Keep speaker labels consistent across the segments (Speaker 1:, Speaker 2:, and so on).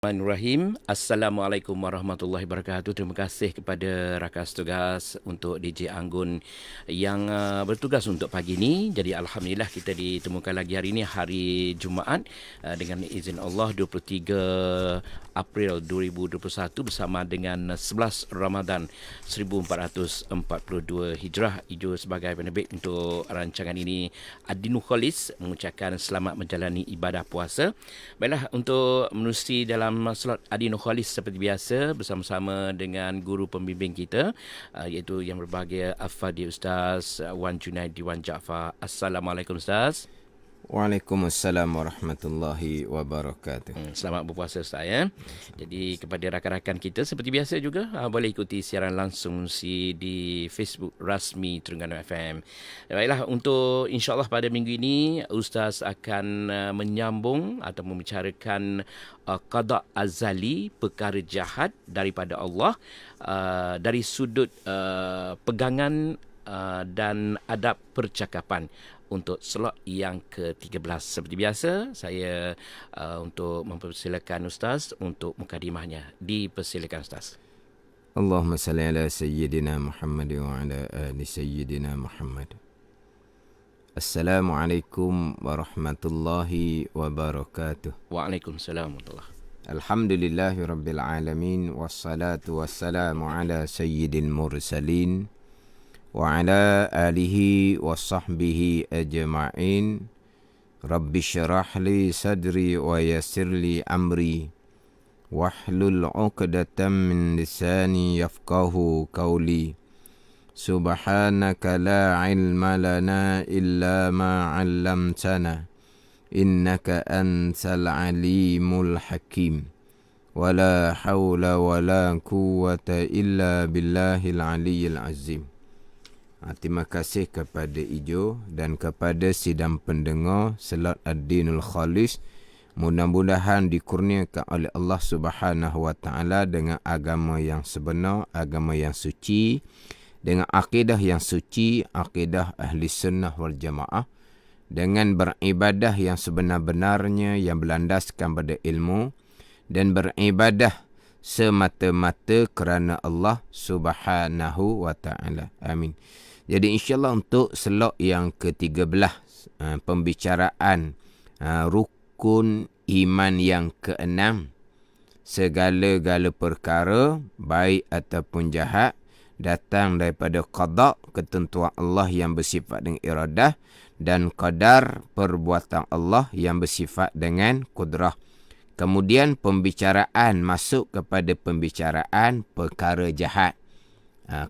Speaker 1: Bismillahirrahmanirrahim. Assalamualaikum warahmatullahi wabarakatuh. Terima kasih kepada rakan tugas untuk DJ Anggun yang bertugas untuk pagi ini. Jadi alhamdulillah kita ditemukan lagi hari ini, hari Jumaat, dengan izin Allah 23 April 2021 bersama dengan 11 Ramadan 1442 Hijrah. Itu sebagai penerbit untuk rancangan ini, Adinul Khalis mengucapkan selamat menjalani ibadah puasa. Baiklah, untuk menerusi dalam slot Adinul Khalis seperti biasa bersama-sama dengan guru pembimbing kita, iaitu yang berbahagia Al-Fadhil Ustaz Wan Junaidi Wan Jaafar. Assalamualaikum Ustaz.
Speaker 2: Waalaikumsalam warahmatullahi wabarakatuh.
Speaker 1: Selamat berpuasa Ustaz ya. Jadi kepada rakan-rakan kita seperti biasa juga, boleh ikuti siaran langsung di Facebook rasmi Terengganu FM. Baiklah, untuk insya-Allah pada minggu ini Ustaz akan menyambung atau membicarakan qada azali, perkara jahat daripada Allah, dari sudut pegangan dan adab percakapan untuk slot yang ke-13. Seperti biasa, saya untuk mempersilakan Ustaz untuk mukadimahnya. Dipersilakan Ustaz.
Speaker 2: Allahumma salli ala Sayyidina Muhammad wa ala ali Sayyidina Muhammad. Assalamualaikum warahmatullahi wabarakatuh.
Speaker 1: Waalaikumsalam warahmatullahi.
Speaker 2: Alhamdulillahi rabbil alamin, wassalatu wassalamu ala sayyidil mursalin wa ala alihi wa sahbihi ajma'in. Rabbi syarah li sadri wa yassir li amri wahlul 'uqdatam min lisani yafqahu qawli. Subhanaka la ilma lana illa ma 'allamtana innaka antal alimul hakim. Wala hawla wala quwwata illa billahil aliyyil azim. Terima kasih kepada Ijo dan kepada sidang pendengar slot Ad-Dinul Khalis. Mudah-mudahan dikurniakan oleh Allah Subhanahu Wa Taala dengan agama yang sebenar, agama yang suci, dengan akidah yang suci, akidah ahli sunnah wal jamaah, dengan beribadah yang sebenar-benarnya, yang berlandaskan pada ilmu, dan beribadah semata-mata kerana Allah Subhanahu Wa Taala. Amin. Jadi insyaAllah untuk slot yang ke-13, pembicaraan rukun iman yang ke-6, segala-gala perkara baik ataupun jahat datang daripada qada, ketentuan Allah yang bersifat dengan iradah, dan qadar, perbuatan Allah yang bersifat dengan kudrah. Kemudian pembicaraan masuk kepada pembicaraan perkara jahat.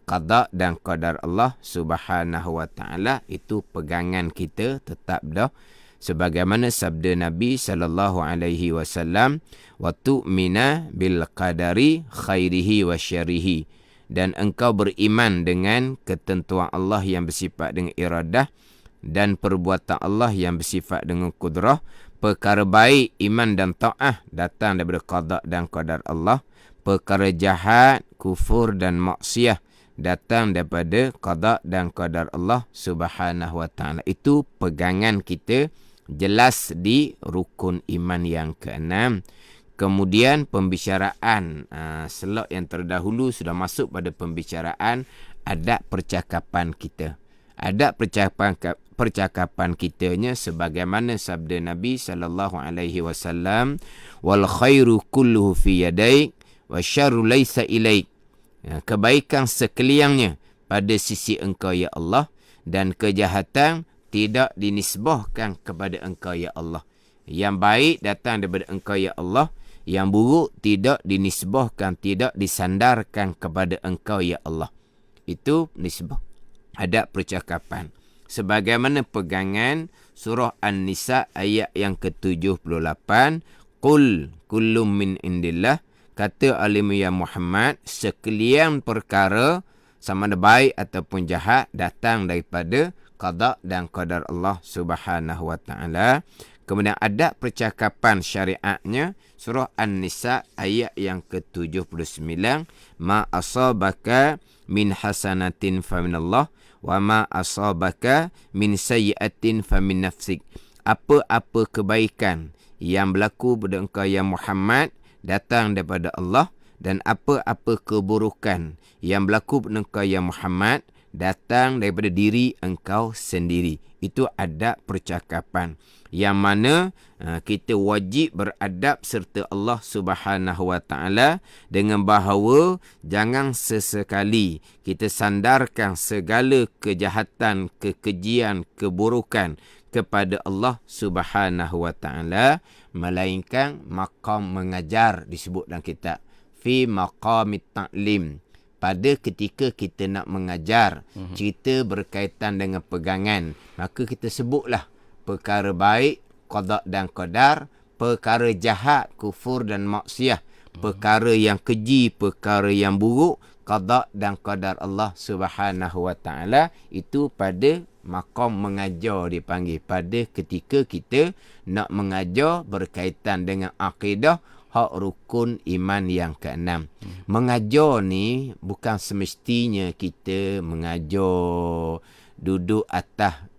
Speaker 2: Qada dan qadar Allah Subhanahu Wa Taala itu pegangan kita tetap dah, sebagaimana sabda Nabi sallallahu alaihi wasallam, wa tu'mina bil qadari khairihi wa syarrihi, dan engkau beriman dengan ketentuan Allah yang bersifat dengan iradah dan perbuatan Allah yang bersifat dengan kudrah. Perkara baik, iman dan ta'ah datang daripada qada dan qadar Allah. Perkara jahat, kufur dan maksiat datang daripada qada dan qadar Allah Subhanahu Wa Taala. Itu pegangan kita jelas di rukun iman yang ke-6. Kemudian pembicaraan slot yang terdahulu sudah masuk pada pembicaraan adab percakapan kita. Adab percakapan kitanya sebagaimana sabda Nabi sallallahu alaihi wasallam, wal khairu kulluhu fi yadaik wa syarru laisa ilaik. Kebaikan sekaliannya pada sisi engkau ya Allah, dan kejahatan tidak dinisbahkan kepada engkau ya Allah. Yang baik datang daripada engkau ya Allah, yang buruk tidak dinisbahkan, tidak disandarkan kepada engkau ya Allah. Itu nisbah adab percakapan. Sebagaimana pegangan surah An-Nisa ayat yang ke-78, Qul kullum min indillah, kata alimiyah Muhammad, sekalian perkara sama ada baik ataupun jahat datang daripada qada dan qadar Allah Subhanahu Wa Taala. Kemudian adab percakapan syariatnya surah An-Nisa ayat yang ke-79, ma asabaka min hasanatin faminallah wa ma asabaka min sayyi'atin famin nafsik. Apa-apa kebaikan yang berlaku pada engkau ya Muhammad datang daripada Allah, dan apa-apa keburukan yang berlaku pada engkau ya Muhammad datang daripada diri engkau sendiri. Itu adab percakapan yang mana kita wajib beradab serta Allah Subhanahu Wa Taala dengan bahawa jangan sesekali kita sandarkan segala kejahatan, kekejian, keburukan kepada Allah Subhanahu Wa Taala, melainkan maqam mengajar disebut dalam kitab fi maqamit ta'lim. Pada ketika kita nak mengajar, cerita berkaitan dengan pegangan, maka kita sebutlah perkara baik, qada dan qadar, perkara jahat, kufur dan maksiat, perkara yang keji, perkara yang buruk, qada dan qadar Allah Subhanahu Wa Taala. Itu pada maqam mengajar dipanggil. Pada ketika kita nak mengajar berkaitan dengan akidah, hak rukun iman yang keenam. Mengajar ni bukan semestinya kita mengajar duduk atas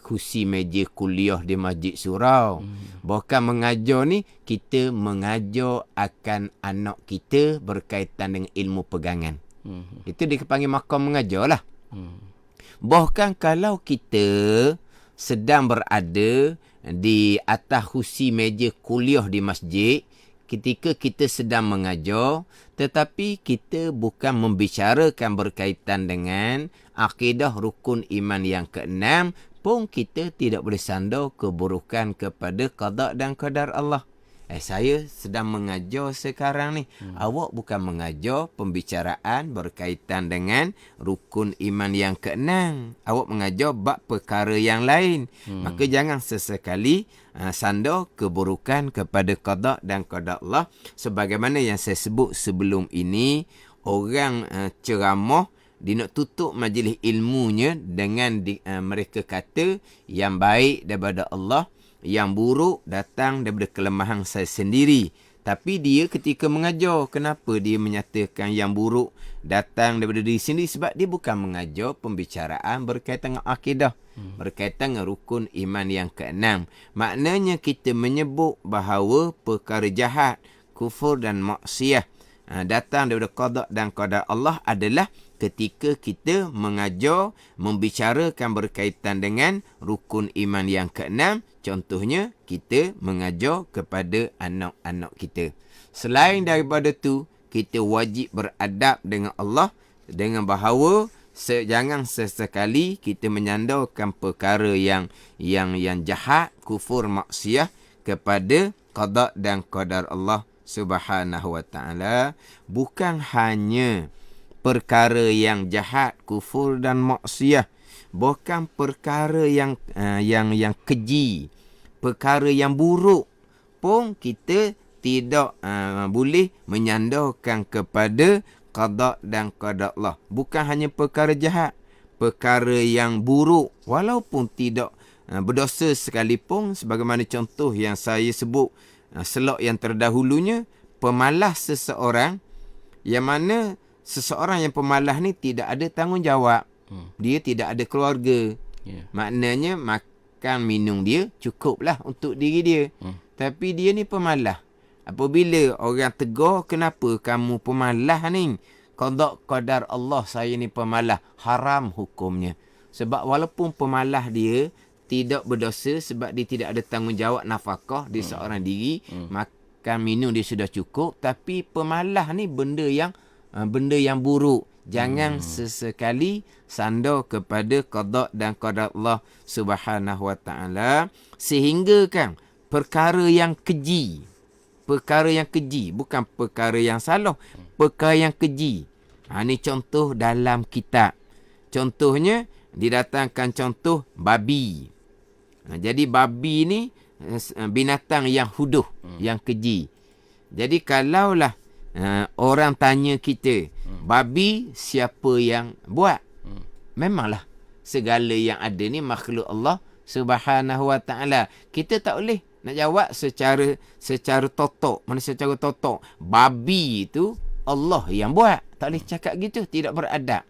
Speaker 2: kursi meja kuliah di masjid surau. Bukan mengajar ni, kita mengajar akan anak kita berkaitan dengan ilmu pegangan. Itu dipanggil maqam mengajar lah. Bahkan kalau kita sedang berada di atas kursi meja kuliah di masjid, ketika kita sedang mengajar, tetapi kita bukan membicarakan berkaitan dengan akidah rukun iman yang keenam, pun kita tidak boleh sandar keburukan kepada qada dan qadar Allah. Saya sedang mengajar sekarang ni. Awak bukan mengajar pembicaraan berkaitan dengan rukun iman yang keenam. Awak mengajar bab perkara yang lain. Maka jangan sesekali sandar keburukan kepada qada dan qadar Allah. Sebagaimana yang saya sebut sebelum ini, orang ceramah dia nak tutup majlis ilmunya dengan mereka kata yang baik daripada Allah, yang buruk datang daripada kelemahan saya sendiri. Tapi dia ketika mengajar, kenapa dia menyatakan yang buruk datang daripada diri sendiri? Sebab dia bukan mengajar pembicaraan berkaitan dengan akidah, berkaitan dengan rukun iman yang keenam. Maknanya kita menyebut bahawa perkara jahat, kufur dan maksiat datang daripada qada dan qadar Allah adalah ketika kita mengajar, membicarakan berkaitan dengan rukun iman yang keenam. Contohnya, kita mengajar kepada anak-anak kita. Selain daripada tu, kita wajib beradab dengan Allah dengan bahawa jangan sesekali kita menyandarkan perkara yang jahat, kufur, maksiat kepada qada dan qadar Allah Subhanahu Wa Taala. Bukan hanya perkara yang jahat, kufur dan maksiat, bukan perkara yang keji, perkara yang buruk pun kita tidak boleh menyandarkan kepada qada dan qadar Allah. Bukan hanya perkara jahat, perkara yang buruk walaupun tidak berdosa sekalipun, sebagaimana contoh yang saya sebut selok yang terdahulunya, pemalas seseorang, yang mana seseorang yang pemalas ni tidak ada tanggungjawab. Dia tidak ada keluarga. Maknanya makan minum dia cukuplah untuk diri dia. Tapi dia ni pemalas. Apabila orang tegur, kenapa kamu pemalas ni? Qada qadar Allah, saya ni pemalas. Haram hukumnya. Sebab walaupun pemalas dia tidak berdosa, sebab dia tidak ada tanggungjawab nafkah di seorang diri, makan minum dia sudah cukup, tapi pemalas ni benda yang buruk. Jangan sesekali sandar kepada qada dan qadar Allah Subhanahu Wa Taala, sehingga kan perkara yang keji, bukan perkara yang salah, perkara yang keji. Ini contoh dalam kitab. Contohnya didatangkan contoh babi. Jadi babi ni binatang yang huduh, yang keji. Jadi kalaulah orang tanya kita, babi siapa yang buat? Memanglah segala yang ada ni makhluk Allah Subhanahu Wa Taala. Kita tak boleh nak jawab secara totok. Mana secara totok? Babi itu Allah yang buat. Tak boleh cakap gitu, tidak beradab.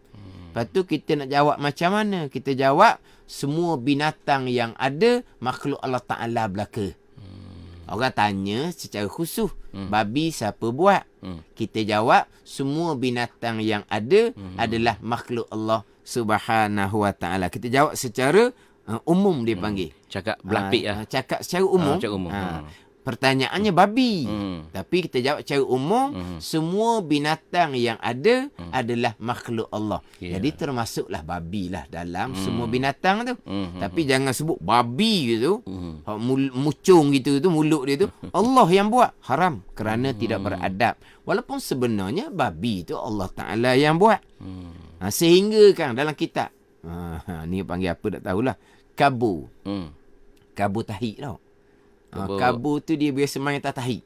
Speaker 2: Lepas tu kita nak jawab macam mana? Kita jawab semua binatang yang ada makhluk Allah Ta'ala belaka. Orang tanya secara khusus, babi siapa buat? Kita jawab, semua binatang yang ada adalah makhluk Allah Subhanahu Wa Taala. Kita jawab secara umum dia panggil.
Speaker 1: Cakap belapik lah.
Speaker 2: Cakap secara umum.
Speaker 1: Cakap umum.
Speaker 2: Pertanyaannya babi. Tapi kita jawab secara umum, semua binatang yang ada adalah makhluk Allah. Jadi termasuklah babi lah dalam semua binatang tu. Tapi jangan sebut babi gitu. Mucung gitu tu, mulut dia tu. Allah yang buat. Haram. Kerana tidak beradab. Walaupun sebenarnya babi tu Allah Ta'ala yang buat. Sehingga kan dalam kitab. Ni panggil apa tak tahulah. Kabu. Kabu tahi tau. Kabu tu dia biasa main tatahi.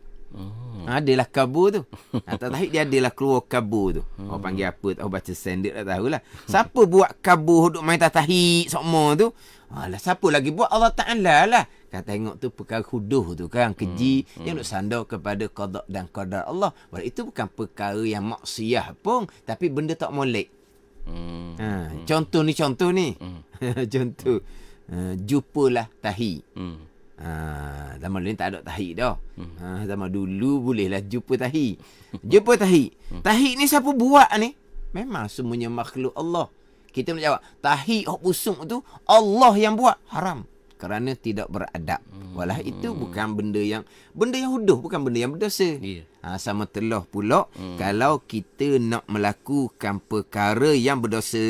Speaker 2: Adalah kabu tu. Tatahi dia adalah keluar kabu tu. Orang panggil apa tak tahu, baca standard tak tahulah. Siapa buat kabu duk main tatahi semua tu? Alah, siapa lagi buat? Allah Ta'ala lah. Kan tengok tu perkara huduh tu kan, keji yang duk sandar kepada qada dan qadar Allah. Walau itu bukan perkara yang maksiyah pun, tapi benda tak molek. Contoh ni. Contoh. Jumpalah tahi. Zaman dulu tak ada tahi dah. Zaman dulu bolehlah jumpa tahi. Jumpa tahi. Tahi ni siapa buat ni? Memang semuanya makhluk Allah. Kita nak jawab, tahi hok busuk tu Allah yang buat. Haram. Kerana tidak beradab. Walah itu bukan benda yang huduh, bukan benda yang berdosa. Sama telah pula kalau kita nak melakukan perkara yang berdosa.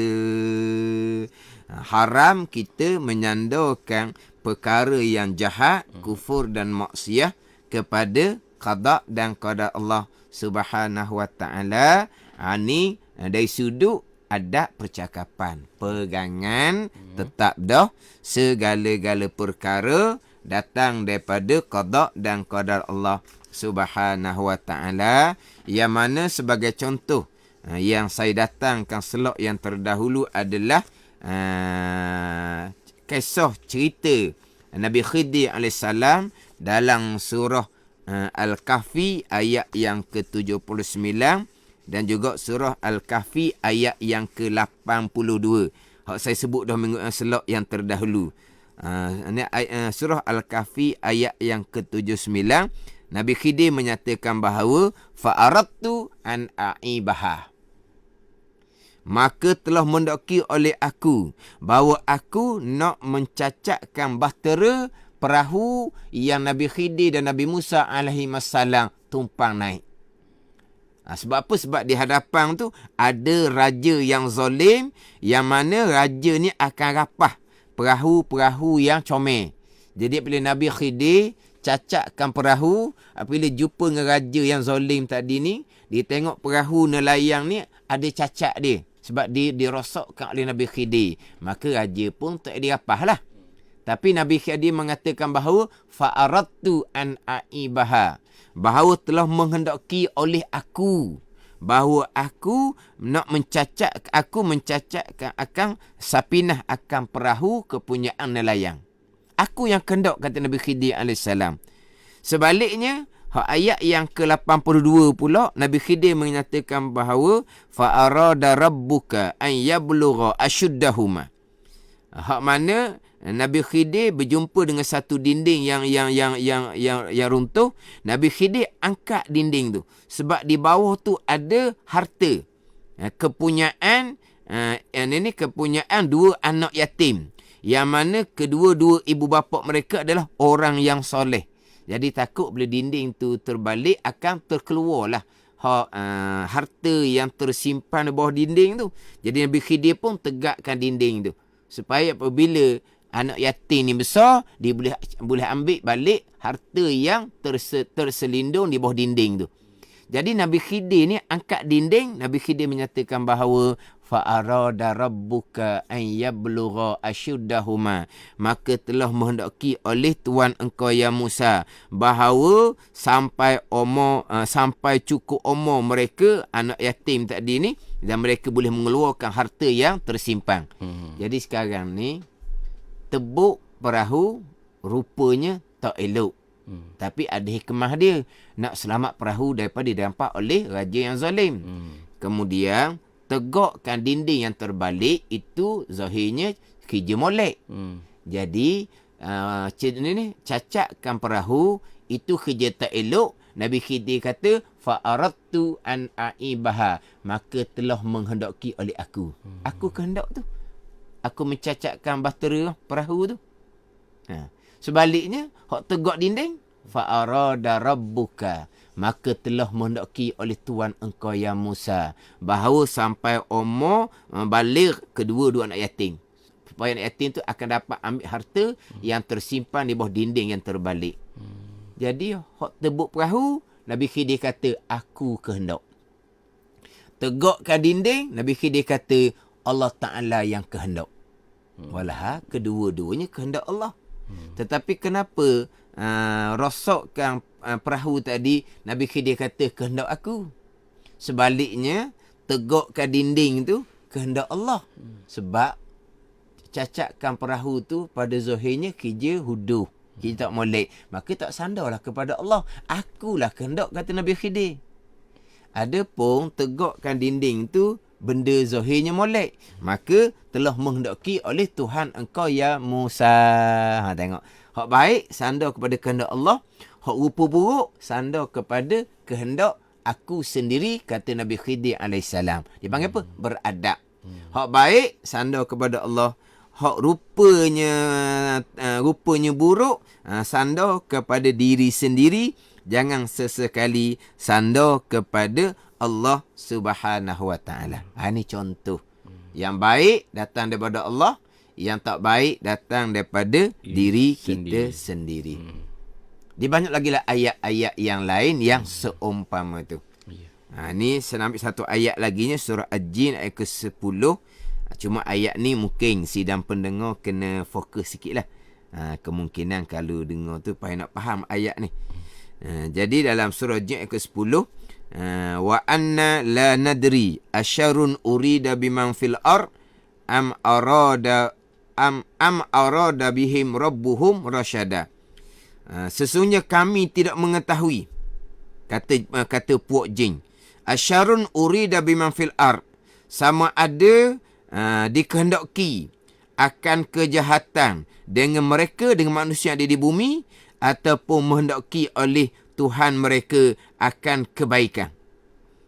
Speaker 2: Haram kita menyandarkan perkara yang jahat, kufur dan maksiat kepada qada dan qadar Allah Subhanahu Wa Taala. Ni dari sudut adab percakapan, pegangan tetap dah segala-gala perkara datang daripada qada dan qadar Allah Subhanahu Wa Taala. Yang mana sebagai contoh yang saya datangkan slot yang terdahulu adalah kisah cerita Nabi Khidir AS dalam surah Al-Kahfi ayat yang ke-79 dan juga surah Al-Kahfi ayat yang ke-82. Saya sebut dah minggu slot yang terdahulu. Surah Al-Kahfi ayat yang ke-79, Nabi Khidir menyatakan bahawa fa'aradtu an a'ibaha, maka telah mendaki oleh aku bahawa aku nak mencacatkan bahtera perahu yang Nabi Khidir dan Nabi Musa alaihissalam tumpang naik. Sebab apa? Sebab di hadapan tu ada raja yang zalim, yang mana raja ni akan rapah perahu-perahu yang comel. Jadi bila Nabi Khidir cacatkan perahu, apabila jumpa dengan raja yang zalim tadi ni, dia tengok perahu nelayan ni ada cacat dia. Sebab dia dirosakkan oleh Nabi Khidir. Maka raja pun tak dirapah lah. Tapi Nabi Khidir mengatakan bahawa fa'aradtu an a'ibaha, bahawa telah menghendaki oleh aku, bahawa aku nak mencacatkan akan sapinah, akan perahu kepunyaan nelayan. Aku yang kendak, kata Nabi Khidir AS. Sebaliknya, ayat yang ke-82 pula, Nabi Khidir menyatakan bahawa fa'arada rabbuka an yablugha ashuddahuma. Hak mana Nabi Khidir berjumpa dengan satu dinding yang runtuh. Nabi Khidir angkat dinding tu sebab di bawah tu ada harta, kepunyaan kepunyaan dua anak yatim, yang mana kedua-dua ibu bapa mereka adalah orang yang soleh. Jadi takut bila dinding tu terbalik akan terkeluarlah harta yang tersimpan di bawah dinding tu. Jadi Nabi Khidir pun tegakkan dinding tu supaya apabila anak yatim ni besar, dia boleh ambil balik harta yang terselindung di bawah dinding tu. Jadi Nabi Khidir ni angkat dinding. Nabi Khidir menyatakan bahawa fa'arada rabbuka an yablugha ashuddahuma, maka telah menghendaki oleh Tuhan engkau ya Musa bahawa sampai cukup umur mereka anak yatim tadi ni, dan mereka boleh mengeluarkan harta yang tersimpan. Jadi sekarang ni tebuk perahu rupanya tak elok. Tapi ada hikmah dia, nak selamat perahu daripada dampak oleh raja yang zalim. Kemudian tegakkan dinding yang terbalik, itu zahirnya kerja molek. Jadi cacatkan perahu itu kerja tak elok, Nabi Khidir kata fa'aradtu an aibaha, maka telah menghendaki oleh aku. Aku kehendak tu. Aku mencacatkan bahtera perahu tu. Sebaliknya, hak tegak dinding, fa'arada rabbuka, maka telah menghendaki oleh Tuhan engkau ya Musa, bahawa sampai umur balik kedua-dua anak yatim. Supaya anak yatim tu akan dapat ambil harta yang tersimpan di bawah dinding yang terbalik. Jadi, hak tebuk perahu, Nabi Khidir kata, aku kehendak. Tegakkan dinding, Nabi Khidir kata, Allah Ta'ala yang kehendak. Walah, kedua-duanya kehendak Allah. Tetapi kenapa rosokkan perahu tadi, Nabi Khidir kata, kehendak aku. Sebaliknya, tegakkan dinding tu, kehendak Allah. Sebab, cacatkan perahu tu pada zahirnya kerja huduh. Kita tak molek. Maka tak sandarlah kepada Allah. Akulah kehendak, kata Nabi Khidir. Adapun tegakkan dinding tu, benda zahirnya molek. Maka telah menghendaki oleh Tuhan engkau ya Musa. Tengok. Hak baik, sandar kepada kehendak Allah. Hak rupa buruk, sandar kepada kehendak aku sendiri, kata Nabi Khidir AS. Dia panggil apa? Beradab. Hak baik, sandar kepada Allah. Hak rupanya buruk, sandar kepada diri sendiri. Jangan sesekali sandar kepada Allah Subhanahu Wa Taala. Ini contoh. Yang baik datang daripada Allah, yang tak baik datang daripada diri kita sendiri. Dia banyak lagi lah ayat-ayat yang lain yang seumpama tu. Ni saya ambil satu ayat laginya, surah Al-Jin ayat ke-10. Cuma ayat ni mungkin sidang pendengar kena fokus sikit lah. Kemungkinan kalau dengar tu payah nak faham ayat ni. Jadi dalam surah Jin ayat ke-10, wa anna la nadri asyarun urida biman fil ar am arada bihim rabbuhum rasyada. Sesungguhnya kami tidak mengetahui, kata puak jin, asyarun urida biman fil ar, sama ada dikehendaki akan kejahatan dengan mereka, dengan manusia yang ada di bumi, ataupun menghendaki oleh Tuhan mereka akan kebaikan.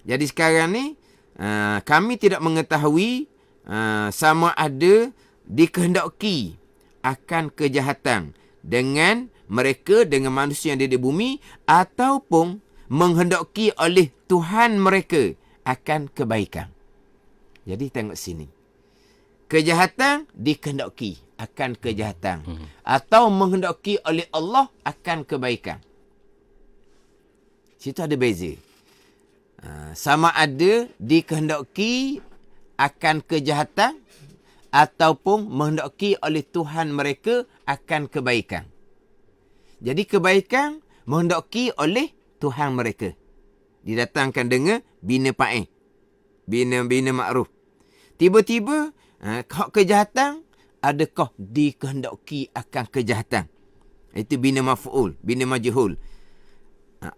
Speaker 2: Jadi sekarang ni kami tidak mengetahui sama ada dikehendaki akan kejahatan dengan mereka, dengan manusia yang ada di bumi, ataupun menghendaki oleh Tuhan mereka akan kebaikan. Jadi tengok sini. Kejahatan dikehendaki akan kejahatan, atau menghendaki oleh Allah akan kebaikan. Situ ada beza. Sama ada dikehendaki akan kejahatan ataupun menghendaki oleh Tuhan mereka akan kebaikan. Jadi kebaikan menghendaki oleh Tuhan mereka. Didatangkan dengan bina fa'il. Bina ma'ruf. Tiba-tiba hak kejahatan, adakah dikehendaki akan kejahatan? Itu bina maf'ul, bina majhul.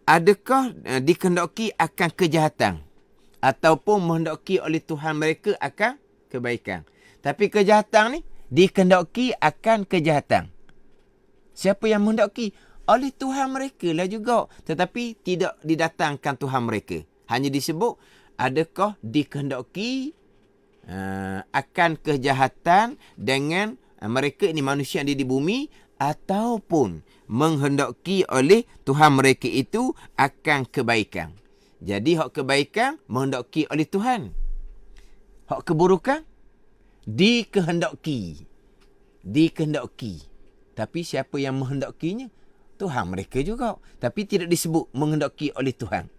Speaker 2: Adakah dikehendaki akan kejahatan ataupun menghendaki oleh Tuhan mereka akan kebaikan? Tapi kejahatan ni dikehendaki akan kejahatan. Siapa yang menghendaki? Oleh Tuhan mereka lah juga. Tetapi tidak didatangkan Tuhan mereka. Hanya disebut adakah dikehendaki akan kejahatan dengan mereka ni, manusia yang ada di bumi, ataupun menghendaki oleh Tuhan mereka itu akan kebaikan. Jadi hak kebaikan menghendaki oleh Tuhan. Hak keburukan dikehendaki. Tapi siapa yang menghendakinya? Tuhan mereka juga. Tapi tidak disebut menghendaki oleh Tuhan.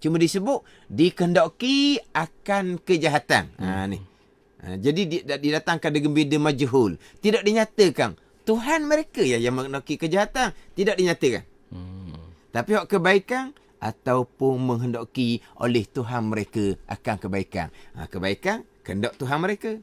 Speaker 2: Cuma disebut dikehendaki akan kejahatan. Ni. Jadi didatangkan dengan bina majhul. Tidak dinyatakan Tuhan mereka yang menghendaki kejahatan. Tidak dinyatakan. Tapi hak kebaikan ataupun menghendaki oleh Tuhan mereka akan kebaikan. Kebaikan kehendak Tuhan mereka.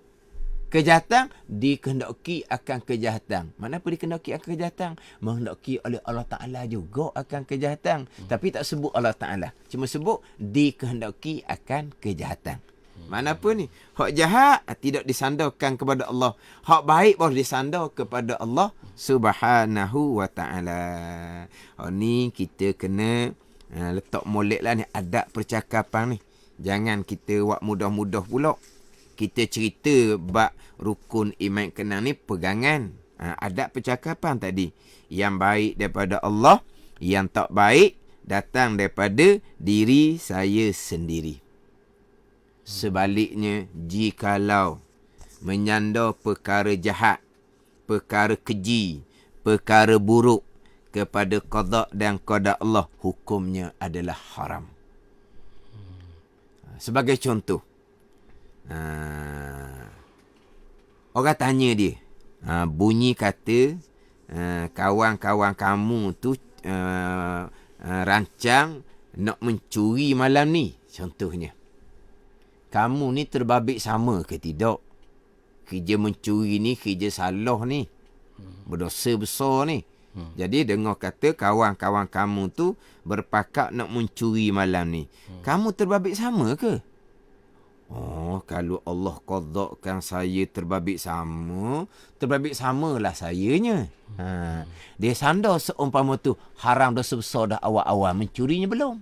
Speaker 2: Kejahatan dikehendaki akan kejahatan. Mana apa dikehendaki akan kejahatan? Menghendaki oleh Allah Ta'ala juga akan kejahatan. Tapi tak sebut Allah Ta'ala. Cuma sebut dikehendaki akan kejahatan. Mana apa ni? Hak jahat tidak disandarkan kepada Allah. Hak baik boleh disandar kepada Allah Subhanahu wa ta'ala. Ni kita kena letak molek lah ni adab percakapan ni. Jangan kita buat mudah-mudah pula. Kita cerita bab rukun iman kenal ni pegangan. Adab percakapan tadi. Yang baik daripada Allah, yang tak baik datang daripada diri saya sendiri. Sebaliknya, jikalau menyandar perkara jahat, perkara keji, perkara buruk kepada qada dan qada Allah, hukumnya adalah haram. Sebagai contoh, orang tanya dia, bunyi kata kawan-kawan kamu tu rancang nak mencuri malam ni, contohnya. Kamu ni terbabit sama ke tidak? Kerja mencuri ni kerja salah ni. Berdosa besar ni. Jadi dengar kata kawan-kawan kamu tu berpakat nak mencuri malam ni. Kamu terbabit sama ke? Oh, kalau Allah qadakkan saya terbabit samalah sayanya. Dia sandar seumpama tu haram dosa besar dah awal-awal, mencurinya belum.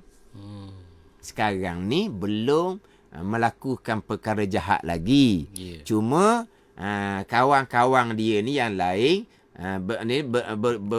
Speaker 2: Sekarang ni belum melakukan perkara jahat lagi. Cuma kawan-kawan dia ni yang lain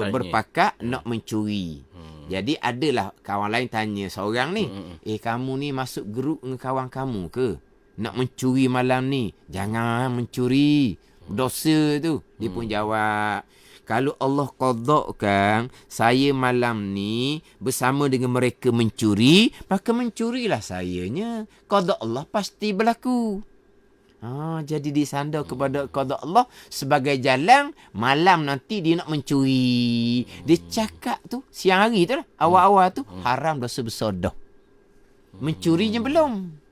Speaker 2: berpakat nak mencuri. Jadi adalah kawan lain tanya seorang ni, kamu ni masuk grup dengan kawan kamu ke? Nak mencuri malam ni? Jangan mencuri. Dosa tu. Dia pun jawab, kalau Allah qadakkan saya malam ni bersama dengan mereka mencuri, maka mencurilah sayanya. Qada Allah pasti berlaku. Jadi disandar kepada qada Allah sebagai jalan malam nanti dia nak mencuri. Dia cakap tu siang hari tu lah, awal-awal tu haram dosa besar dah. Mencurinya belum.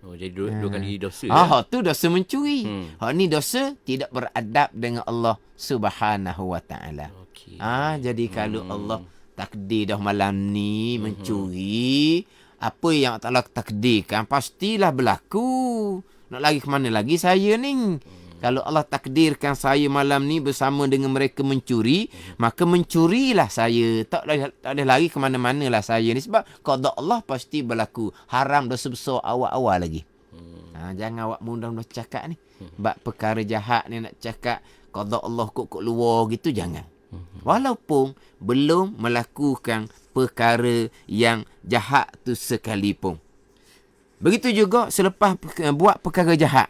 Speaker 1: Jadi dua kali dosa.
Speaker 2: Tu dosa mencuri. Ni dosa tidak beradab dengan Allah Subhanahu wa ta'ala.
Speaker 1: Okay.
Speaker 2: Jadi kalau Allah takdir dah malam ni mencuri, apa yang Allah takdirkan pastilah berlaku. Nak lari ke mana lagi saya ni? Kalau Allah takdirkan saya malam ni bersama dengan mereka mencuri, maka mencurilah saya. Tak ada lari ke mana-mana lah saya ni. Sebab qada Allah pasti berlaku. Haram dosa besar awal-awal lagi. Jangan awak mudah-mudah cakap ni. Bab perkara jahat ni nak cakap qada Allah kok luar gitu, jangan. Walaupun belum melakukan perkara yang jahat tu sekalipun. Begitu juga selepas buat perkara jahat.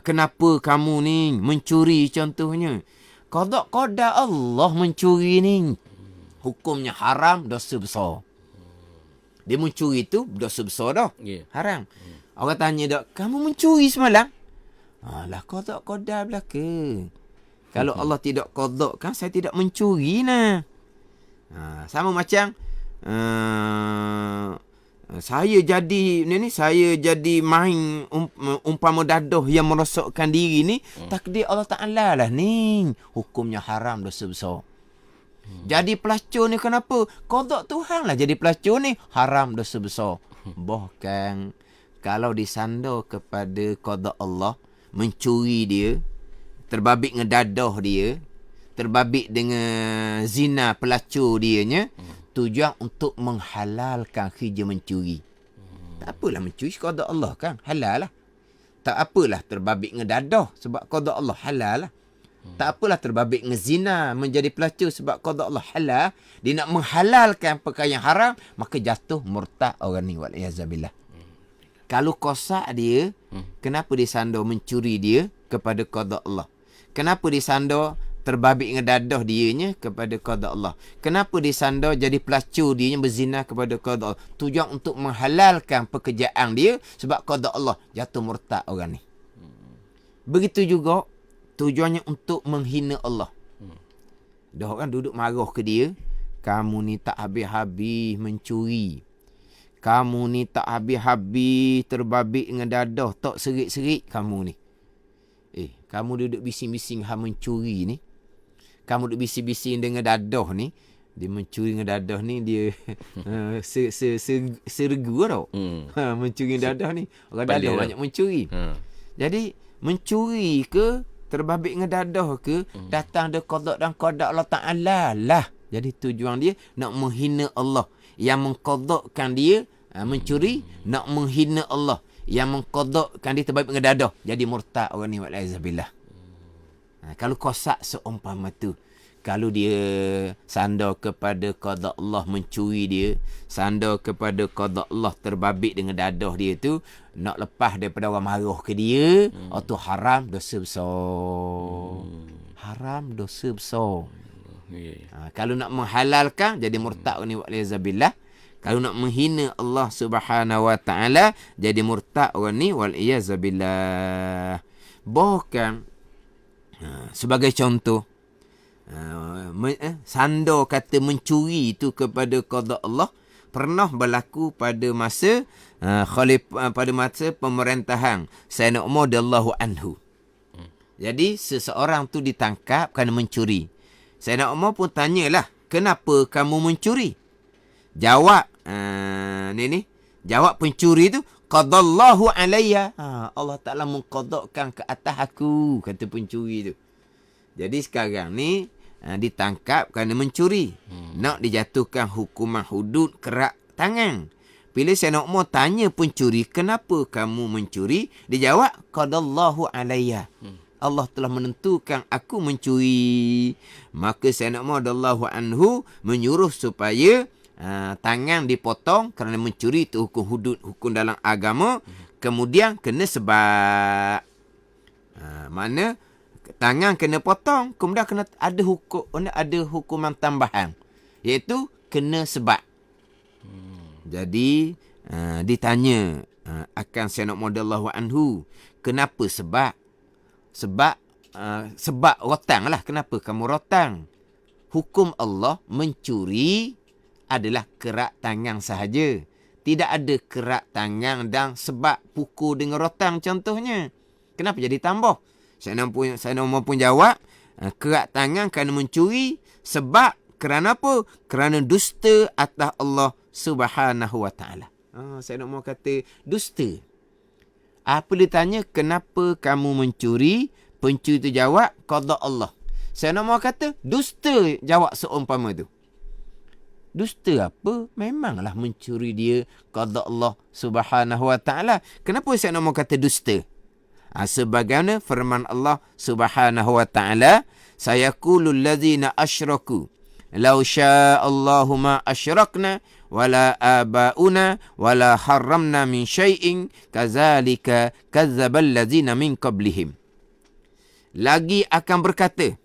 Speaker 2: Kenapa kamu ni mencuri contohnya? Qada Allah mencuri ni. Hukumnya haram, dosa besar. Dia mencuri tu dosa besar dah. Haram. Orang tanya dak, kamu mencuri semalam? Lah qada belaka. Kalau Allah tidak qadakkan, saya tidak mencuri nah. Sama macam saya jadi main umpama dadah yang merosakkan diri ni, takdir Allah Ta'ala lah ni. Hukumnya haram, dosa besar. Jadi pelacur ni kenapa? Qada Tuhan lah jadi pelacur ni. Haram, dosa besar. Bahkan kalau disandar kepada qada Allah, mencuri dia, terbabit dengan dadah dia, terbabit dengan zina pelacur dianya, tujuan untuk menghalalkan kerja mencuri. Tak apalah mencuri qada Allah kan, halal lah. Tak apalah terbabit dengan dadah sebab qada Allah, halal lah. Tak apalah terbabit dengan zina menjadi pelacur sebab qada Allah, halal. Dia nak menghalalkan perkara yang haram, maka jatuh murtad orang ni, wal-iyazabillah. Kalau kosak dia, kenapa disandar mencuri dia kepada qada Allah? Kenapa disandar terbabit dengan dadah dianya kepada qada Allah? Kenapa disandar jadi pelacur dianya berzina kepada qada Allah? Tujuan untuk menghalalkan pekerjaan dia sebab qada Allah, jatuh murtad orang ni. Begitu juga tujuannya untuk menghina Allah. Dah orang duduk marah ke dia, kamu ni tak habis-habis mencuri. Kamu ni tak habis-habis terbabit dengan dadah, tak serik-serik kamu ni. Kamu duduk bising-bising mencuri ni. Kamu duduk bising-bising dengan dadah ni. Dia mencuri dengan dadah ni dia seregu tau. Mencuri dengan dadah ni. Orang dadah banyak mencuri. Jadi mencuri ke, terbabit dengan dadah ke, datang dia qada dan qada Allah Ta'ala lah. Jadi tujuan dia nak menghina Allah. Yang mengqadakkan dia mencuri, nak menghina Allah. Yang mengqadakkan dia terbabit dengan dadah. Jadi murtad orang ni, wa'alaizabillah. Kalau kosak seumpama tu, kalau dia sandar kepada qada Allah mencuri dia, sandar kepada qada Allah terbabit dengan dadah dia tu, nak lepas daripada orang marah ke dia, itu haram, dosa besar. Haram, dosa besar. Kalau nak menghalalkan, jadi murtad ni, wa'alaizabillah. Kalau nak menghina Allah Subhanahu Wa Ta'ala, jadi murtad orang ni, wa'alaizabillah. Bahkan sebagai contoh, sandar kata mencuri itu kepada qada Allah pernah berlaku pada masa pada masa pemerintahan Sayyidina Umar radhiyallahu anhu. Jadi seseorang tu ditangkap kerana mencuri. Sayyidina Umar pun tanyalah, kenapa kamu mencuri? Jawab jawab pencuri tu, qadallahu alayya. Allah Ta'ala mengqadakkan ke atas aku, kata pencuri tu. Jadi sekarang ni ditangkap kerana mencuri. Nak dijatuhkan hukuman hudud kerak tangan. Bila Sayyidina Umar tanya pencuri, kenapa kamu mencuri? Dia jawab, qadallahu alayya. Allah telah menentukan aku mencuri. Maka Sayyidina Umar radhiyallahu anhu menyuruh supaya tangan dipotong kerana mencuri itu hukum hudud, hukum dalam agama. Kemudian kena sebab. Mana tangan kena potong, kemudian kena ada hukuman tambahan, iaitu kena sebab. Jadi ditanya akan Sayyidina Umar radhiyallahu anhu, kenapa sebab? Sebab rotang lah. Kenapa kamu rotang? Hukum Allah mencuri adalah kerak tangan sahaja. Tidak ada kerak tangan dan sebab pukul dengan rotang contohnya. Kenapa jadi tambah? Sayyidina Umar pun jawab, kerak tangan kerana mencuri. Sebab kerana apa? Kerana dusta atas Allah Subhanahu Wa Ta'ala. Sayyidina Umar kata dusta. Apa ditanya, kenapa kamu mencuri? Pencuri itu jawab, qada Allah. Sayyidina Umar kata, dusta jawab seumpama tu. Dusta apa? Memanglah mencuri dia qada Allah Subhanahu Wa Ta'ala. Kenapa Sayyidina Umar kata dusta? Sebagaimana firman Allah Subhanahu Wa Ta'ala, sayaqulul ladzina asyraku law sya'allahu ma asyrakna wala abauna wala harramna min syai'in kadzalika kadzdzabal ladzina min qablihim. Lagi akan berkata,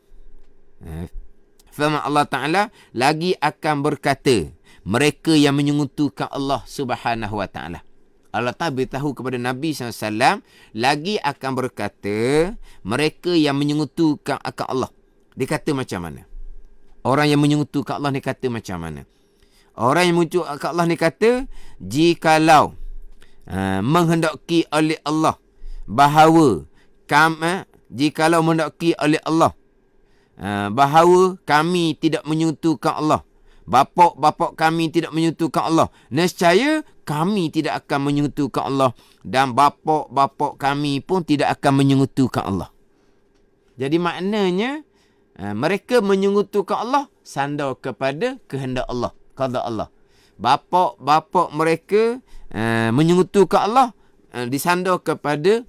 Speaker 2: firman Allah Ta'ala, lagi akan berkata mereka yang menyekutukan Allah Subhanahu Wa Ta'ala. Allah Ta'ala beritahu kepada Nabi SAW, lagi akan berkata mereka yang menyekutukan akan Allah. Dia kata macam mana? Orang yang menyekutukan Allah ni kata macam mana? Orang yang menyekutukan Allah ni kata, jikalau menghendaki oleh Allah bahawa jikalau menghendaki oleh Allah bahawa kami tidak menyekutukan Allah, bapak-bapak kami tidak menyekutukan Allah, nescaya kami tidak akan menyekutukan Allah dan bapak-bapak kami pun tidak akan menyekutukan Allah. Jadi maknanya mereka menyekutukan Allah sandar kepada kehendak Allah, qada Allah. Bapak-bapak mereka menyekutukan Allah disandar kepada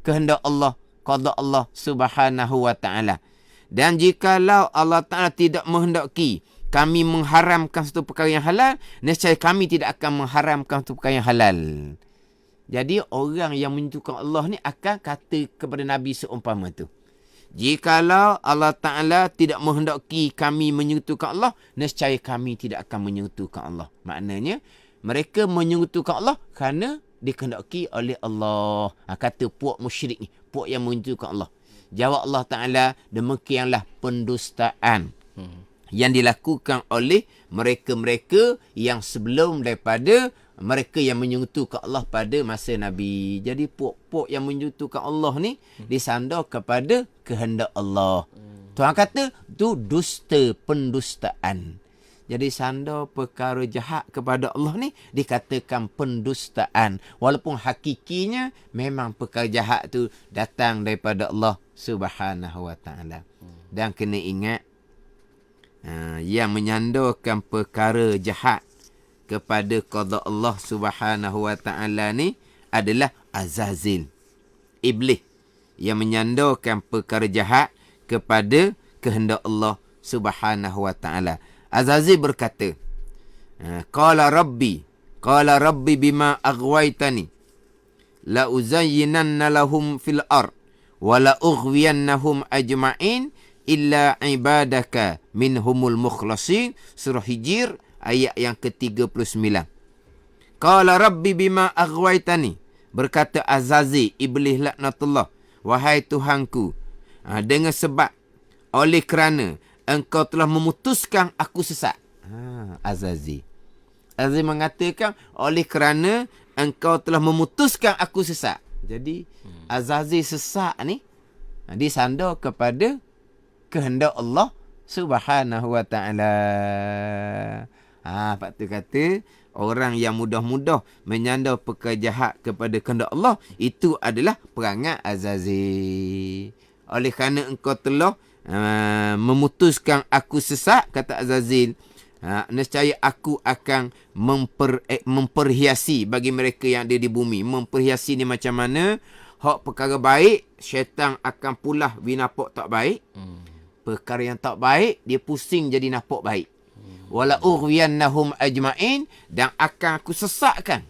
Speaker 2: kehendak Allah, qada Allah Subhanahu Wa Ta'ala. Dan jikalau Allah Ta'ala tidak menghendaki kami mengharamkan satu perkara yang halal, nescaya kami tidak akan mengharamkan satu perkara yang halal. Jadi orang yang menyekutukan Allah ni akan kata kepada Nabi seumpama tu, jikalau Allah Ta'ala tidak menghendaki kami menyekutukan Allah, nescaya kami tidak akan menyekutukan Allah. Maknanya mereka menyekutukan Allah kerana dikehendaki oleh Allah. Kata puak musyrik ni, puak yang menyekutukan Allah. Jawab Allah Ta'ala, demikianlah pendustaan yang dilakukan oleh mereka-mereka yang sebelum daripada mereka yang menyekutukan Allah pada masa Nabi. Jadi puak-puak yang menyekutukan Allah ni disandar kepada kehendak Allah. Tuhan kata tu dusta, pendustaan. Jadi sanda perkara jahat kepada Allah ni dikatakan pendustaan. Walaupun hakikinya memang perkara jahat tu datang daripada Allah Subhanahu Wa Taala. Dan kena ingat yang menyandarkan perkara jahat kepada qada Allah Subhanahu Wa Taala ni adalah Azazil, iblis yang menyandarkan perkara jahat kepada kehendak Allah Subhanahu Wa Taala. Azazil berkata, qala rabbi bima aghwaytani la uzayyinanna lahum fil ard wa la ughwiyannahum ajma'in illa ibadaka minhumul mukhlasin. Surah Hijr ayat yang ke-39. Qala rabbi bima aghwaytani, berkata Azazil, iblis laknatullah, wahai Tuhanku, dengan sebab oleh kerana engkau telah memutuskan aku sesat. Azazil mengatakan oleh kerana engkau telah memutuskan aku sesat. Jadi Azazil sesat ni disandar kepada kehendak Allah Subhanahu Wa Taala. Pak tu kata orang yang mudah-mudah menyandar perkara jahat kepada kehendak Allah, itu adalah perangai Azazil. Oleh kerana engkau telah memutuskan aku sesat, kata Azazil, nescaya aku akan memperhiasi bagi mereka yang ada di bumi. Memperhiasi ni macam mana? Hak perkara baik, syaitan akan pulah nampak tak baik. Perkara yang tak baik, dia pusing jadi nampak baik. Wala ughwiyannahum ajma'in, dan akan aku sesatkan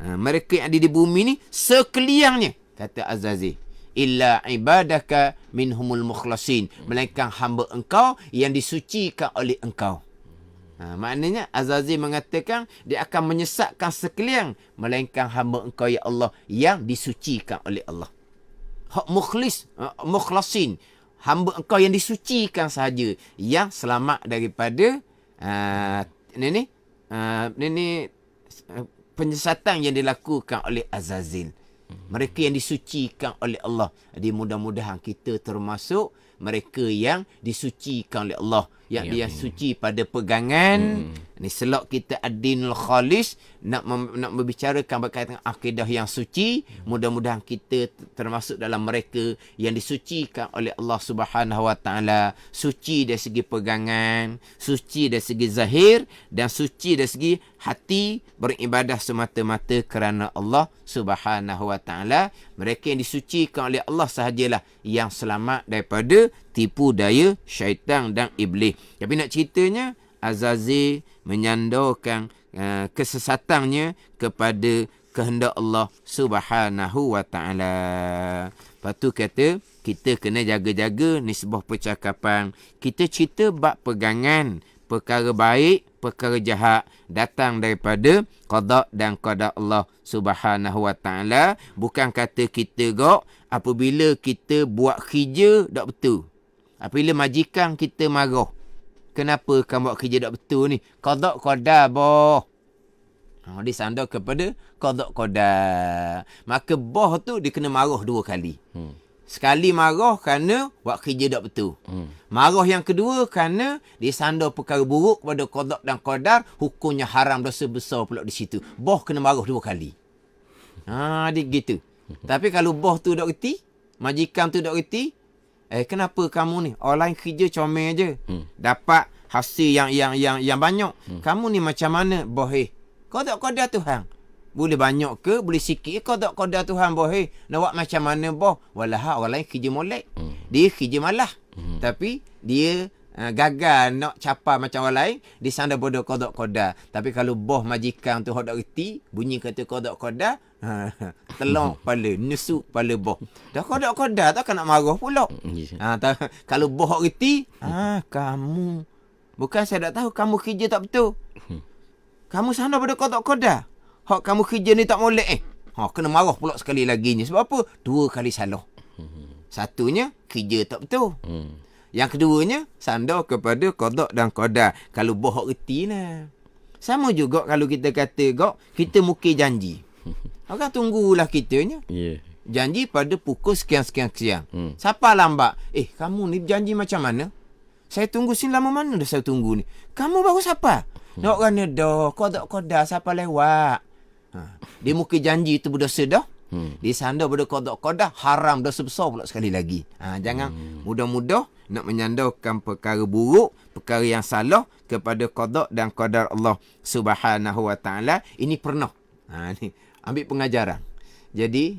Speaker 2: mereka yang ada di bumi ni sekaliannya, kata Azazil. Illa ibadaka minhumul mukhlasin, melainkan hamba engkau yang disucikan oleh engkau. Maknanya Azazil mengatakan dia akan menyesatkan sekalian, melainkan hamba engkau ya Allah yang disucikan oleh Allah. Hak mukhlasin, hamba engkau yang disucikan sahaja, yang selamat daripada penyesatan yang dilakukan oleh Azazil. Mereka yang disucikan oleh Allah. Jadi mudah-mudahan kita termasuk mereka yang disucikan oleh Allah, yang dia suci pada pegangan. Ni selok kita ad-dinul khalis, nak membicarakan berkaitan akidah yang suci. Mudah-mudahan kita termasuk dalam mereka yang disucikan oleh Allah Subhanahu Wa Taala. Suci dari segi pegangan, suci dari segi zahir, dan suci dari segi hati, beribadah semata-mata kerana Allah Subhanahu Wa Taala. Mereka yang disucikan oleh Allah sahajalah yang selamat daripada tipu daya syaitan dan iblis. Tapi nak ceritanya, Azazil menyandarkan kesesatannya kepada kehendak Allah Subhanahu Wa Taala. Lepas tu kata, kita kena jaga-jaga ni sebuah percakapan. Kita cerita bab pegangan, perkara baik, perkara jahat, datang daripada qada dan qada Allah Subhanahu Wa Taala. Bukan kata kita apabila kita buat kerja tak betul, apabila majikan kita marah, kenapa kamu buat kerja tak betul ni? Qada boh. Disandar kepada qada. Maka boh tu dia kena marah 2 kali. Sekali marah kerana buat kerja tak betul. Marah yang kedua kerana disandar perkara buruk kepada qada dan qadar, hukumnya haram, dosa besar pula di situ. Boh kena marah 2 kali. Dia gitu. Tapi kalau boh tu tak reti, majikan tu tak reti, kenapa kamu ni orang lain kerja comel je, dapat hasil yang banyak, kamu ni macam mana? Boh, qada Tuhan boleh banyak ke boleh sikit, qada Tuhan boh, nak buat macam mana boh? Walah orang lain kerja molek, dia kerja malah, tapi dia gagal nak capai macam orang lain, disandar bodoh qada. Tapi kalau boh majikan tu hok tak reti, bunyi kata qada, telong kepala, nyesuk kepala boh. Dah qada tak nak marah pula. Kalau boh hok reti, kamu bukan saya tak tahu kamu kerja tak betul. Kamu sandar bodoh qada. Hok kamu kerja ni tak molek kena marah pula sekali lagi ni. Sebab apa? 2 kali salah. Satunya kerja tak betul. Yang keduanya sandar kepada qada dan qadar. Kalau boh reti lah. Sama juga kalau kita kata kita mukir janji. Orang tunggulah kitanya. Janji pada pukul sekian. Siapa lambat? Kamu ni janji macam mana? Saya tunggu sini lama mana dah saya tunggu ni. Kamu baru siapa? Nak kerana dah kodok-kodak siapa lewat. Dia mungkin janji itu berdosa dah. Dia sandar pada kodok-kodak haram dosa besar pula sekali lagi. Jangan mudah-mudah nak menyandarkan perkara buruk, perkara yang salah kepada kodok dan qadar Allah Subhanahu wa taala. Ini pernah. Ni ambil pengajaran. Jadi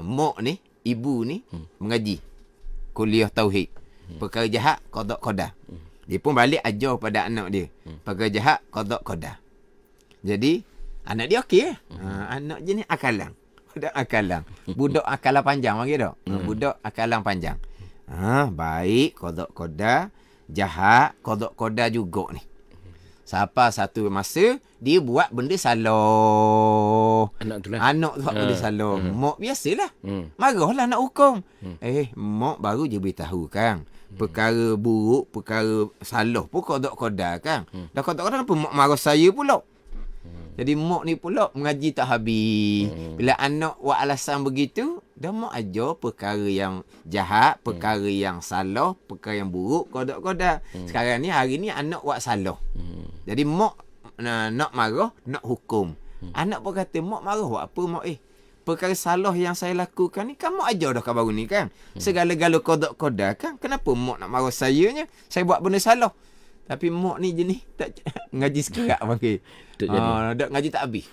Speaker 2: mak ni, ibu ni mengaji kuliah tauhid. Perkara jahat qadar-qadar. Dia pun balik ajar pada anak dia. Perkara jahat qadar-qadar. Jadi anak dia okey. Anak jenis akalang. Budak akalang. Budak akalang panjang panggil tak? Budak akalang panjang. Baik qadar-qadar, jahat qadar-qadar juga ni. Siapa satu masa dia buat benda salah.
Speaker 1: Anak tu lah.
Speaker 2: Anak tu buat benda salah. Mak biasalah. Marahlah nak hukum. Mak baru je beritahu kan. Perkara buruk, perkara salah pun qadar-qadar kan. Dah qadar-qadar kenapa mak marah saya pula? Jadi mak ni pula mengaji tak habis. Bila anak buat alasan begitu, dah mak ajar perkara yang jahat, perkara yang salah, perkara yang buruk, qadar-qadar. Sekarang ni, hari ni anak buat salah. Jadi mak nak marah, nak hukum. Anak pun kata, mak marah buat apa mak? Perkara salah yang saya lakukan ni kan mak ajar dah baru ni kan. Segala-gala qadar-qadar kan. Kenapa mak nak marah sayanya? Saya buat benda salah. Tapi mak ni jenis tak ngaji sekerak panggil. Tak ngaji tak habis.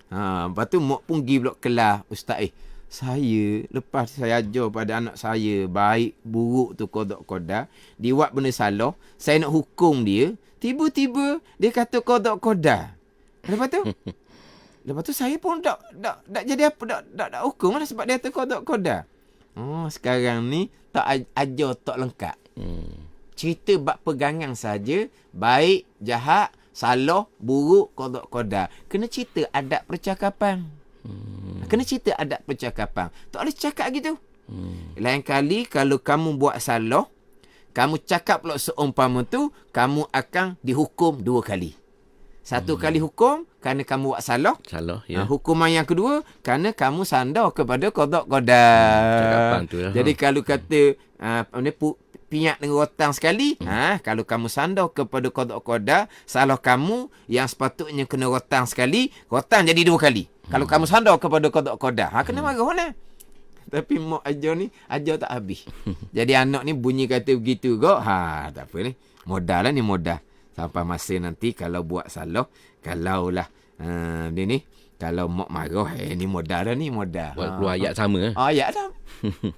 Speaker 2: Lepas tu mak pun pergi pula kelas. Ustaz, saya lepas saya ajar pada anak saya baik buruk tu qadar-qadar, dia buat benda salah, saya nak hukum dia, tiba-tiba dia kata qadar-qadar. Lepas tu saya pun tak jadi apa, tak hukum lah sebab dia kata qadar-qadar. Sekarang ni tak ajar tak lengkap. Cerita bab pegangan saja, baik, jahat, salah, buruk, qadar-qadar. Kena cerita adab percakapan. Kena cerita adab percakapan. Tak boleh cakap gitu. Lain kali kalau kamu buat salah, kamu cakap pula seumpama tu, kamu akan dihukum 2 kali. 1 kali hukum kerana kamu buat salah. Ya. Hukuman yang kedua kerana kamu sandar kepada qadar-qadar. Jadi kalau kata piak dengan rotan sekali, kalau kamu sandar kepada qadar-qadar, salah kamu yang sepatutnya kena rotan sekali, rotan jadi 2 kali. Kalau kamu sandar kepada qadar-qadar, kena marah lah. Tapi mak ajar ni, ajar tak habis. Jadi anak ni bunyi kata begitu kok, tak apa ni. Modal lah ni, modal. Sampai masa nanti kalau buat salah, kalaulah dia ni, kalau mak marah, ni modal dah ni, modal.
Speaker 1: Buat keluar ayat sama.
Speaker 2: Ayat dah.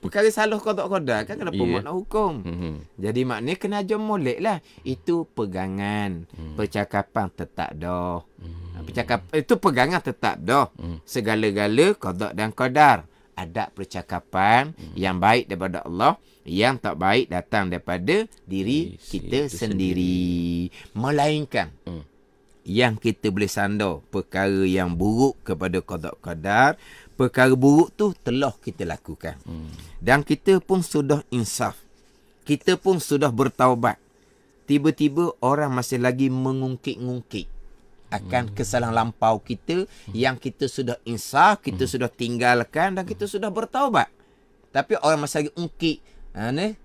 Speaker 2: Perkara salah qadar-qadar kan kenapa mak nak hukum. Jadi maknanya kena ajar molek lah. Itu pegangan. Percakapan tetap dah. Itu pegangan tetap dah. Segala-gala qadar dan qadar. Adab percakapan yang baik daripada Allah, yang tak baik datang daripada diri kita sendiri. Melainkan yang kita boleh sandar perkara yang buruk kepada qadar-qadar, perkara buruk tu telah kita lakukan. Dan kita pun sudah insaf. Kita pun sudah bertaubat. Tiba-tiba orang masih lagi mengungkit-ngungkit akan kesalahan lampau kita yang kita sudah insaf, kita sudah tinggalkan dan kita sudah bertaubat. Tapi orang masih lagi ungkit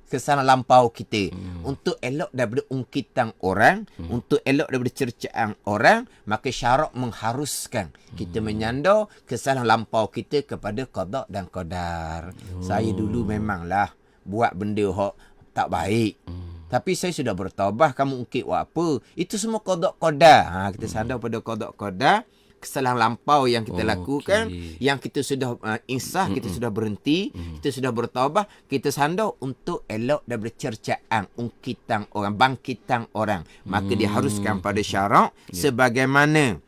Speaker 2: kesalahan lampau kita. Untuk elok daripada ungkitan orang, untuk elok daripada cercaan orang, maka syarak mengharuskan kita menyandar kesalahan lampau kita kepada qada dan qadar. Saya dulu memanglah buat benda hak tak baik. Tapi saya sudah bertaubat, kamu ungkit buat apa? Itu semua qada-qadar. Kita sandar pada qada-qadar, kesalahan lampau yang kita lakukan, yang kita sudah insaf, kita sudah berhenti, kita sudah bertaubat, kita sandar untuk elok daripada cercaan, ungkitan orang, bangkitan orang. Maka diharuskan pada syarak sebagaimana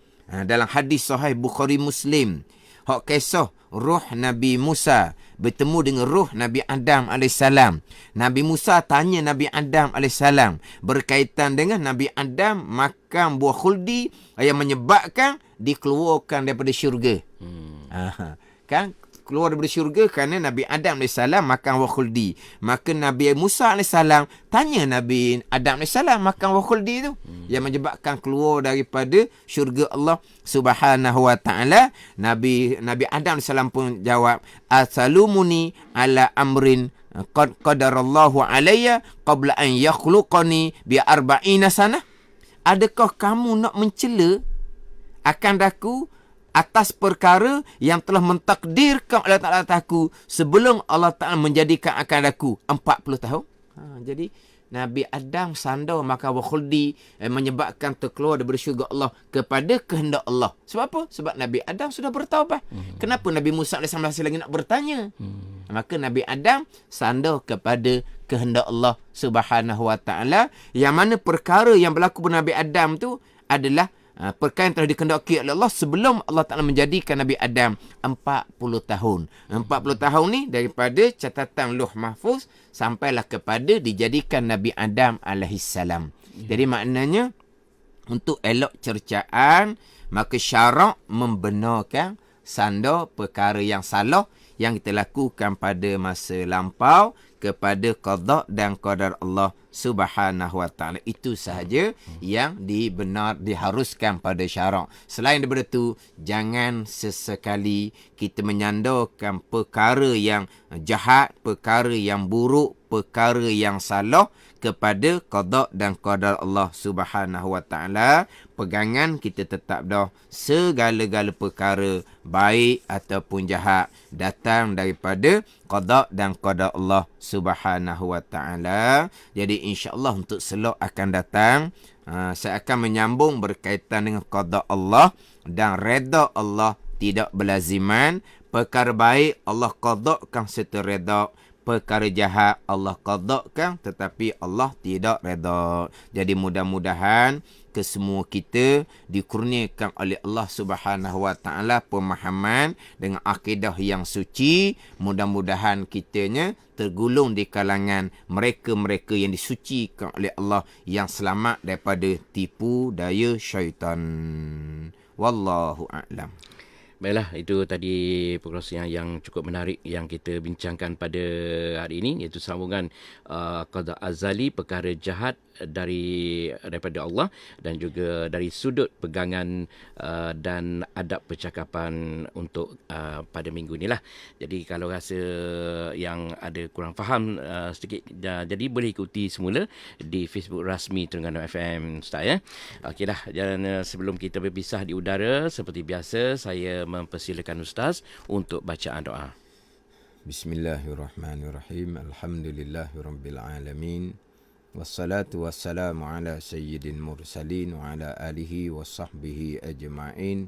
Speaker 2: dalam hadis sahih Bukhari Muslim, hak kisah ruh Nabi Musa bertemu dengan ruh Nabi Adam AS. Nabi Musa tanya Nabi Adam AS berkaitan dengan Nabi Adam makan buah khuldi yang menyebabkan dikeluarkan daripada syurga. Kan keluar daripada syurga kerana Nabi Adam AS makan buah khuldi. Maka Nabi Musa AS tanya Nabi Adam AS makan buah khuldi tu yang menyebabkan keluar daripada syurga Allah Subhanahu wa ta'ala. Nabi Adam AS pun jawab, asalumuni ala amrin qad qadarallahu alayya qabla an yakhluqani bi 40 sanah. Adakah kamu nak mencela akan aku atas perkara yang telah mentakdirkan Allah Ta'ala atas aku sebelum Allah Ta'ala menjadikan akan aku 40 tahun? Jadi Nabi Adam sandar maka wa khuldi menyebabkan terkeluar daripada syurga Allah kepada kehendak Allah. Sebab apa? Sebab Nabi Adam sudah bertaubat. Kenapa Nabi Musa AS masih lagi nak bertanya? Maka Nabi Adam sandar kepada kehendak Allah Subhanahu Wa Taala, yang mana perkara yang berlaku pada Nabi Adam tu adalah perkara yang telah dikehendaki oleh Allah sebelum Allah Ta'ala menjadikan Nabi Adam 40 tahun. 40 tahun ni daripada catatan Lauh Mahfuz sampailah kepada dijadikan Nabi Adam alaihissalam. Jadi maknanya untuk elok cercaan, maka syarak membenarkan sandar perkara yang salah yang kita lakukan pada masa lampau kepada qada dan qadar Allah Subhanahu Wa Taala. Itu sahaja yang diharuskan pada syarak. Selain daripada itu, jangan sesekali kita menyandarkan perkara yang jahat, perkara yang buruk, perkara yang salah kepada qada dan qadar Allah Subhanahu Wa Taala. Pegangan kita tetap dah segala-gala perkara baik ataupun jahat datang daripada qada dan qadar Allah Subhanahu Wa Taala. Jadi insya-Allah untuk slot akan datang saya akan menyambung berkaitan dengan qada Allah dan redha Allah tidak berlaziman. Perkara baik Allah qadakan serta redha, perkara jahat Allah qadakan tetapi Allah tidak redha. Jadi mudah-mudahan kesemua kita dikurniakan oleh Allah Subhanahu Wa Taala pemahaman dengan akidah yang suci. Mudah-mudahan kitanya tergolong di kalangan mereka-mereka yang disucikan oleh Allah, yang selamat daripada tipu daya syaitan. Wallahu a'lam.
Speaker 1: Baiklah, itu tadi perkongsian yang cukup menarik yang kita bincangkan pada hari ini, iaitu sambungan qada azali, perkara jahat daripada Allah, dan juga dari sudut pegangan dan adab percakapan untuk pada minggu ni lah. Jadi kalau rasa yang ada kurang faham sedikit, jadi boleh ikuti semula di Facebook rasmi Terengganu FM, Ustaz ya. Okeylah, dan sebelum kita berpisah di udara, seperti biasa saya mempersilakan Ustaz untuk bacaan doa.
Speaker 2: Bismillahirrahmanirrahim. Alhamdulillahirabbil alamin. Wassalatu wassalamu ala sayyidil mursalin wa ala alihi wa sahbihi ajma'in.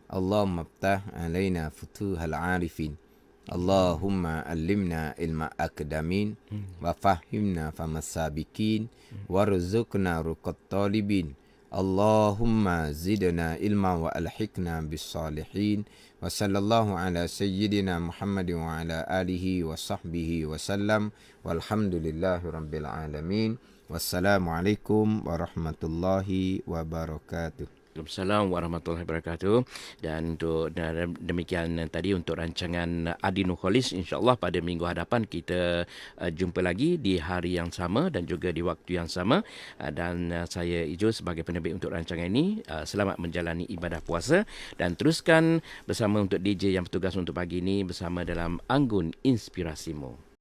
Speaker 2: Allahumma ftah alaina futuhal arifin. Allahumma allimna ilma akdamin wa fahimna famasabikin warzuqna ruqat talibin. Allahumma zidna ilma wa alhiqna bis salihin. Wa sallallahu ala sayyidina Muhammadin wa ala alihi wa sahbihi wa sallam. Walhamdulillahi rabbil alamin. Wassalamualaikum warahmatullahi wabarakatuh.
Speaker 1: Waalaikumsalam warahmatullahi wabarakatuh. Dan untuk demikian tadi untuk rancangan Adinul Khalis, insya-Allah pada minggu hadapan kita jumpa lagi di hari yang sama dan juga di waktu yang sama. Dan saya Ijo sebagai penerbit untuk rancangan ini. Selamat menjalani ibadah puasa dan teruskan bersama untuk DJ yang bertugas untuk pagi ini bersama dalam Anggun Inspirasimu.